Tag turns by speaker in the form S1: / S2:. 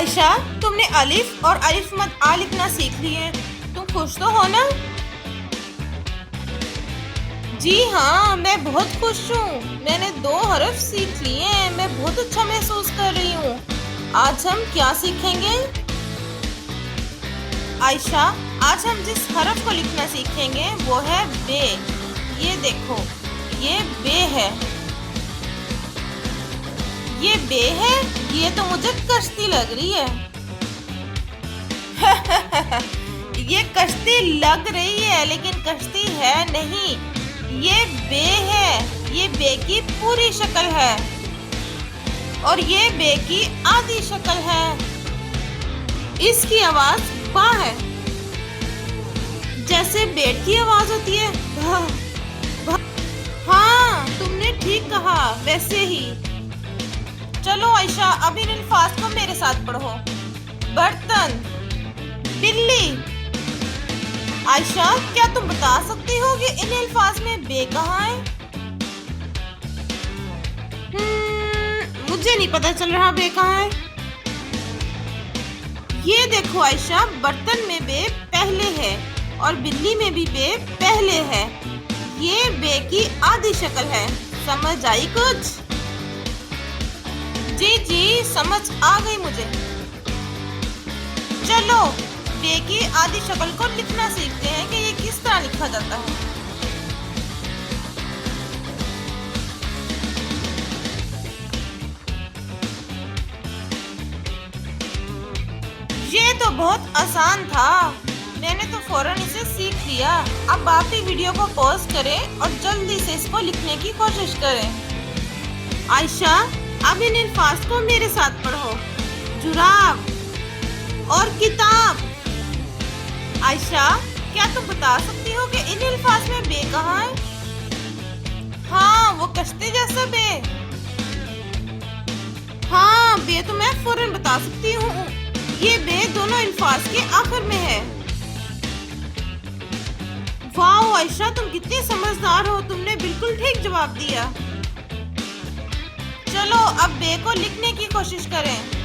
S1: आयशा, तुमने अलिफ और अलिफ मद आ लिखना सीख लिए। तुम खुश तो हो ना? जी हाँ, मैं बहुत खुश हूँ। मैंने 2 हरफ सीख लिए हैं। मैं बहुत अच्छा महसूस कर रही हूँ। आज हम क्या सीखेंगे? आयशा, आज हम जिस हरफ को लिखना सीखेंगे वो है बे। ये देखो, ये बे है। ये बे है। ये तो मुझे कश्ती लग रही है। ये कश्ती लग रही है लेकिन कश्ती है नहीं। ये बे है। ये बे की पूरी शक्ल है और ये बे की आधी शक्ल है। इसकी आवाज बा है, जैसे बेट की आवाज होती है। भा, भा। हाँ, तुमने ठीक कहा, वैसे ही। चलो आयशा, अब इन अल्फाज को मेरे साथ पढ़ो। बर्तन, बिल्ली। आयशा, क्या तुम बता सकती हो कि इन अल्फाज में बे कहाँ है? मुझे नहीं पता चल रहा बे कहाँ है। ये देखो आयशा, बर्तन में बे पहले है और बिल्ली में भी बे पहले है। ये बे की आधी शक्ल है। समझ आई कुछ? जी, समझ आ गई मुझे। चलो बे की आधी शक्ल को लिखना सीखते हैं कि ये किस तरह लिखा जाता है। ये तो बहुत आसान था। मैंने तो फौरन इसे सीख लिया। अब आप भी वीडियो को पॉज करें और जल्दी से इसको लिखने की कोशिश करें। आयशा, अब इन अल्फाज को मेरे साथ पढ़ो। जुराब और किताब। आयशा, क्या तुम बता सकती हो कि इन अल्फाज में बे कहाँ है? हाँ, वो कश्ती जैसा बे। हाँ, बे तो मैं फौरन बता सकती हूँ। ये बे दोनों अल्फाज के आखिर में है। वाह आयशा, तुम कितनी समझदार हो। तुमने बिल्कुल ठीक जवाब दिया। चलो अब बे को लिखने की कोशिश करें।